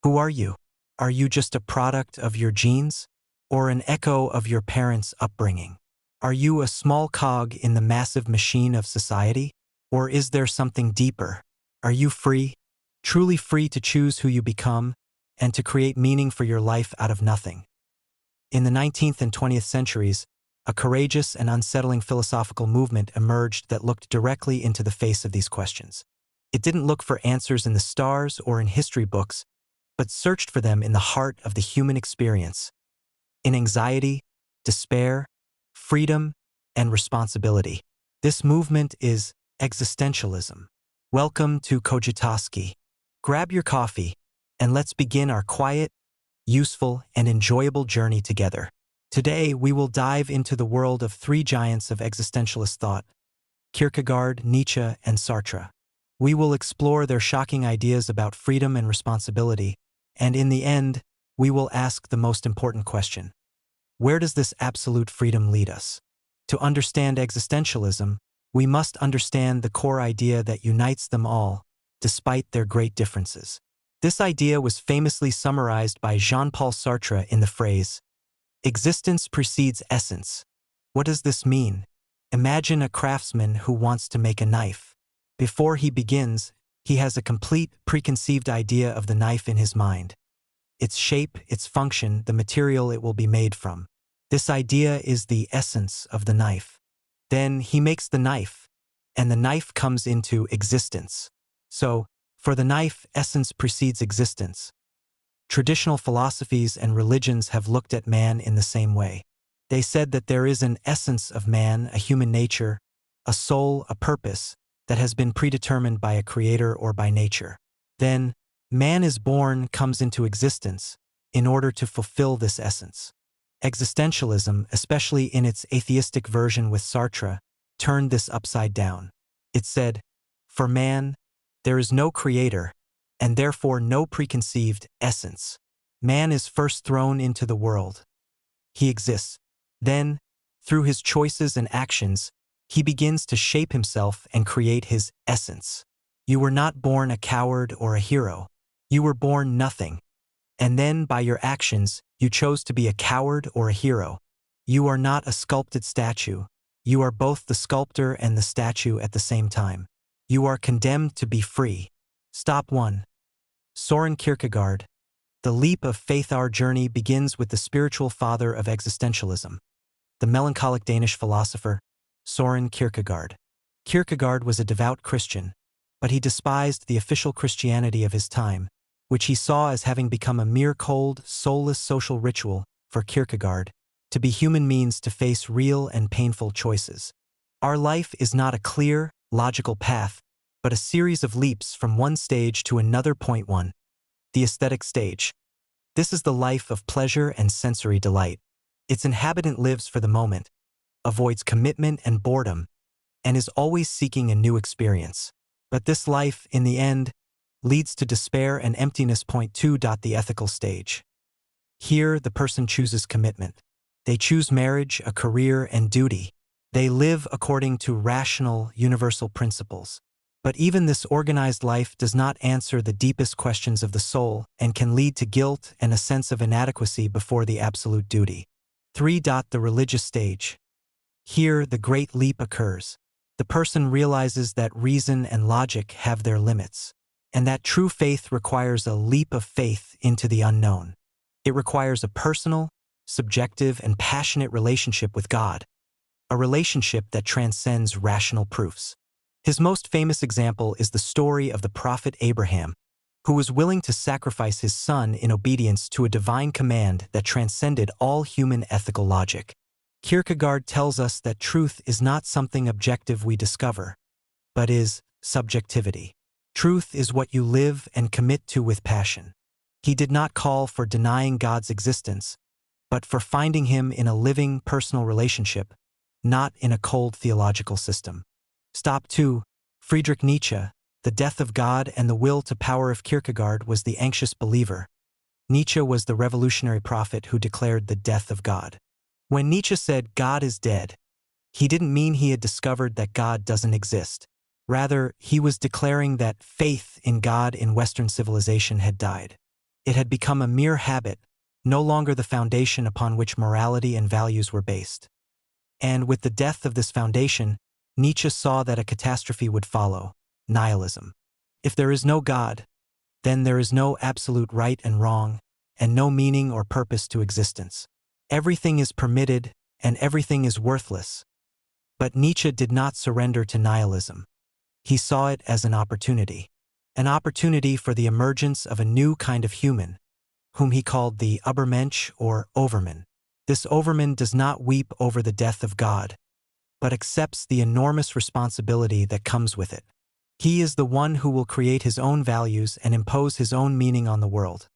Who are you? Are you just a product of your genes? Or an echo of your parents' upbringing? Are you a small cog in the massive machine of society? Or is there something deeper? Are you free? Truly free to choose who you become and to create meaning for your life out of nothing? In the 19th and 20th centuries, a courageous and unsettling philosophical movement emerged that looked directly into the face of these questions. It didn't look for answers in the stars or in history books, but searched for them in the heart of the human experience, in anxiety, despair, freedom, and responsibility. This movement is existentialism. Welcome to Cogitoski. Grab your coffee, and let's begin our quiet, useful, and enjoyable journey together. Today, we will dive into the world of three giants of existentialist thought: Kierkegaard, Nietzsche, and Sartre. We will explore their shocking ideas about freedom and responsibility, and in the end, we will ask the most important question: where does this absolute freedom lead us? To understand existentialism, we must understand the core idea that unites them all, despite their great differences. This idea was famously summarized by Jean-Paul Sartre in the phrase, "Existence precedes essence." What does this mean? Imagine a craftsman who wants to make a knife. Before he begins, he has a complete, preconceived idea of the knife in his mind. Its shape, its function, the material it will be made from. This idea is the essence of the knife. Then he makes the knife, and the knife comes into existence. So, for the knife, essence precedes existence. Traditional philosophies and religions have looked at man in the same way. They said that there is an essence of man, a human nature, a soul, a purpose, that has been predetermined by a creator or by nature. Then, man is born, comes into existence, in order to fulfill this essence. Existentialism, especially in its atheistic version with Sartre, turned this upside down. It said, for man, there is no creator, and therefore no preconceived essence. Man is first thrown into the world. He exists. Then, through his choices and actions, he begins to shape himself and create his essence. You were not born a coward or a hero. You were born nothing. And then, by your actions, you chose to be a coward or a hero. You are not a sculpted statue. You are both the sculptor and the statue at the same time. You are condemned to be free. Stop 1. Søren Kierkegaard. The leap of faith. Our journey begins with the spiritual father of existentialism, the melancholic Danish philosopher, Søren Kierkegaard. Kierkegaard was a devout Christian, but he despised the official Christianity of his time, which he saw as having become a mere cold, soulless social ritual. For Kierkegaard, to be human means to face real and painful choices. Our life is not a clear, logical path, but a series of leaps from one stage to another. Point 1. The aesthetic stage. This is the life of pleasure and sensory delight. Its inhabitant lives for the moment, avoids commitment and boredom, and is always seeking a new experience. But this life, in the end, leads to despair and emptiness. Point 2. The ethical stage. Here, the person chooses commitment. They choose marriage, a career, and duty. They live according to rational, universal principles. But even this organized life does not answer the deepest questions of the soul and can lead to guilt and a sense of inadequacy before the absolute duty. 3. The religious stage. Here, the great leap occurs. The person realizes that reason and logic have their limits, and that true faith requires a leap of faith into the unknown. It requires a personal, subjective, and passionate relationship with God, a relationship that transcends rational proofs. His most famous example is the story of the prophet Abraham, who was willing to sacrifice his son in obedience to a divine command that transcended all human ethical logic. Kierkegaard tells us that truth is not something objective we discover, but is subjectivity. Truth is what you live and commit to with passion. He did not call for denying God's existence, but for finding him in a living, personal relationship, not in a cold theological system. Stop 2. Friedrich Nietzsche. The death of God and the will to power of Kierkegaard was the anxious believer. Nietzsche was the revolutionary prophet who declared the death of God. When Nietzsche said God is dead, he didn't mean he had discovered that God doesn't exist. Rather, he was declaring that faith in God in Western civilization had died. It had become a mere habit, no longer the foundation upon which morality and values were based. And with the death of this foundation, Nietzsche saw that a catastrophe would follow: nihilism. If there is no God, then there is no absolute right and wrong, and no meaning or purpose to existence. Everything is permitted, and everything is worthless. But Nietzsche did not surrender to nihilism. He saw it as an opportunity for the emergence of a new kind of human, whom he called the Übermensch or Overman. This Overman does not weep over the death of God, but accepts the enormous responsibility that comes with it. He is the one who will create his own values and impose his own meaning on the world.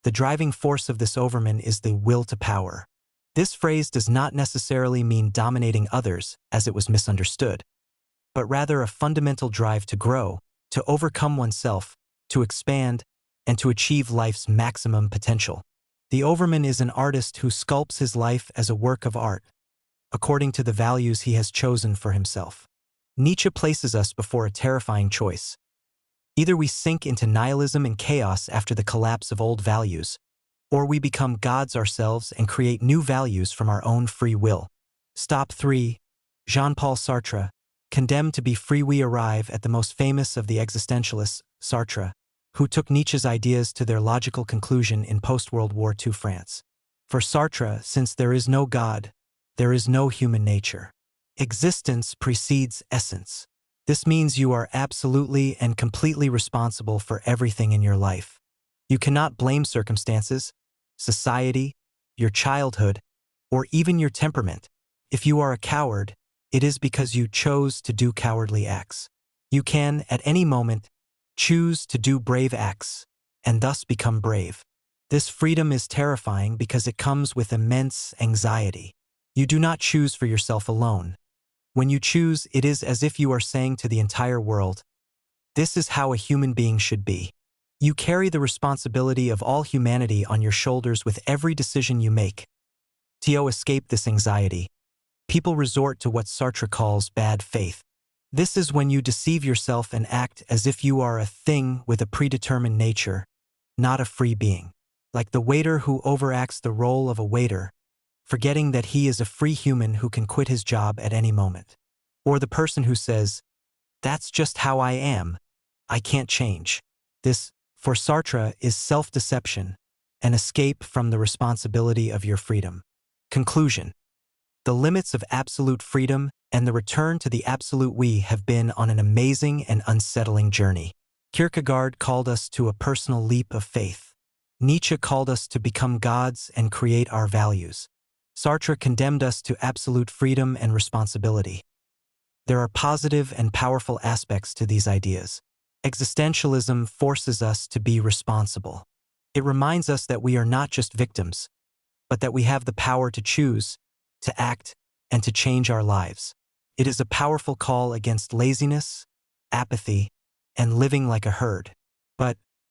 The driving force of this Overman is the will to power. This phrase does not necessarily mean dominating others, as it was misunderstood, but rather a fundamental drive to grow, to overcome oneself, to expand, and to achieve life's maximum potential. The Overman is an artist who sculpts his life as a work of art, according to the values he has chosen for himself. Nietzsche places us before a terrifying choice. Either we sink into nihilism and chaos after the collapse of old values, or we become gods ourselves and create new values from our own free will. Stop 3. Jean-Paul Sartre. Condemned to be free, we arrive at the most famous of the existentialists, Sartre, who took Nietzsche's ideas to their logical conclusion in post-World War II France. For Sartre, since there is no God, there is no human nature. Existence precedes essence. This means you are absolutely and completely responsible for everything in your life. You cannot blame circumstances, society, your childhood, or even your temperament. If you are a coward, it is because you chose to do cowardly acts. You can, at any moment, choose to do brave acts, and thus become brave. This freedom is terrifying because it comes with immense anxiety. You do not choose for yourself alone. When you choose, it is as if you are saying to the entire world, "This is how a human being should be." You carry the responsibility of all humanity on your shoulders with every decision you make. To escape this anxiety, people resort to what Sartre calls bad faith. This is when you deceive yourself and act as if you are a thing with a predetermined nature, not a free being. Like the waiter who overacts the role of a waiter, forgetting that he is a free human who can quit his job at any moment. Or the person who says, "That's just how I am. I can't change." This, for Sartre, is self-deception, an escape from the responsibility of your freedom. Conclusion. The limits of absolute freedom and the return to the absolute we have been on an amazing and unsettling journey. Kierkegaard called us to a personal leap of faith. Nietzsche called us to become gods and create our values. Sartre condemned us to absolute freedom and responsibility. There are positive and powerful aspects to these ideas. Existentialism forces us to be responsible. It reminds us that we are not just victims, but that we have the power to choose, to act, and to change our lives. It is a powerful call against laziness, apathy, and living like a herd.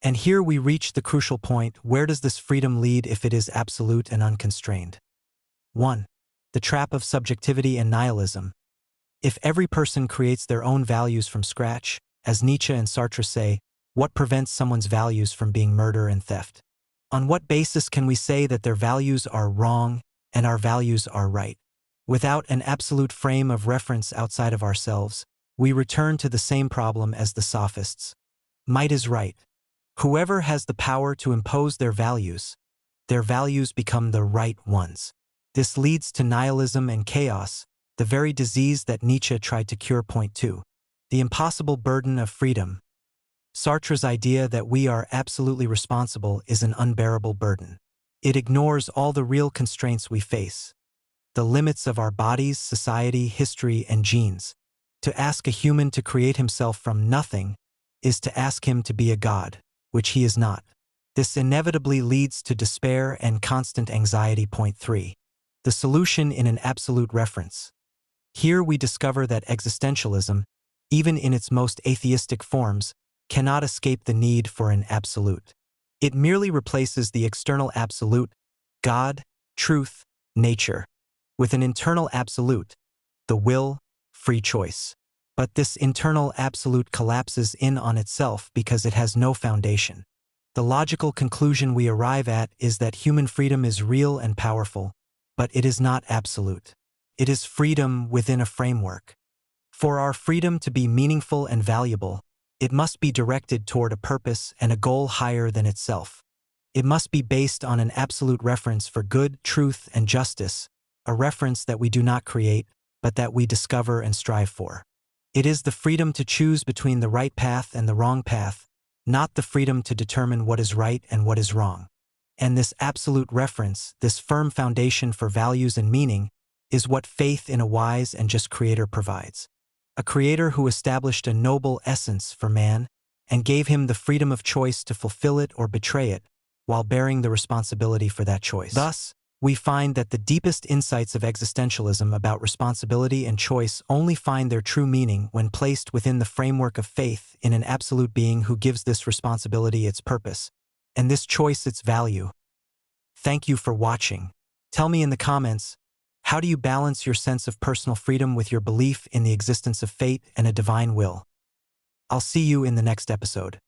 And here we reach the crucial point: where does this freedom lead if it is absolute and unconstrained? 1. The trap of subjectivity and nihilism. If every person creates their own values from scratch, as Nietzsche and Sartre say, what prevents someone's values from being murder and theft? On what basis can we say that their values are wrong and our values are right? Without an absolute frame of reference outside of ourselves, we return to the same problem as the sophists. Might is right. Whoever has the power to impose their values become the right ones. This leads to nihilism and chaos, the very disease that Nietzsche tried to cure. Point 2. The impossible burden of freedom. Sartre's idea that we are absolutely responsible is an unbearable burden. It ignores all the real constraints we face, the limits of our bodies, society, history, and genes. To ask a human to create himself from nothing is to ask him to be a god, which he is not. This inevitably leads to despair and constant anxiety. Point 3. The solution in an absolute reference. Here we discover that existentialism, even in its most atheistic forms, cannot escape the need for an absolute. It merely replaces the external absolute, God, truth, nature, with an internal absolute, the will, free choice. But this internal absolute collapses in on itself because it has no foundation. The logical conclusion we arrive at is that human freedom is real and powerful, but it is not absolute. It is freedom within a framework. For our freedom to be meaningful and valuable, it must be directed toward a purpose and a goal higher than itself. It must be based on an absolute reference for good, truth, and justice, a reference that we do not create, but that we discover and strive for. It is the freedom to choose between the right path and the wrong path, not the freedom to determine what is right and what is wrong. And this absolute reference, this firm foundation for values and meaning, is what faith in a wise and just creator provides. A creator who established a noble essence for man and gave him the freedom of choice to fulfill it or betray it, while bearing the responsibility for that choice. Thus, we find that the deepest insights of existentialism about responsibility and choice only find their true meaning when placed within the framework of faith in an absolute being who gives this responsibility its purpose, and this choice its value. Thank you for watching. Tell me in the comments, how do you balance your sense of personal freedom with your belief in the existence of fate and a divine will? I'll see you in the next episode.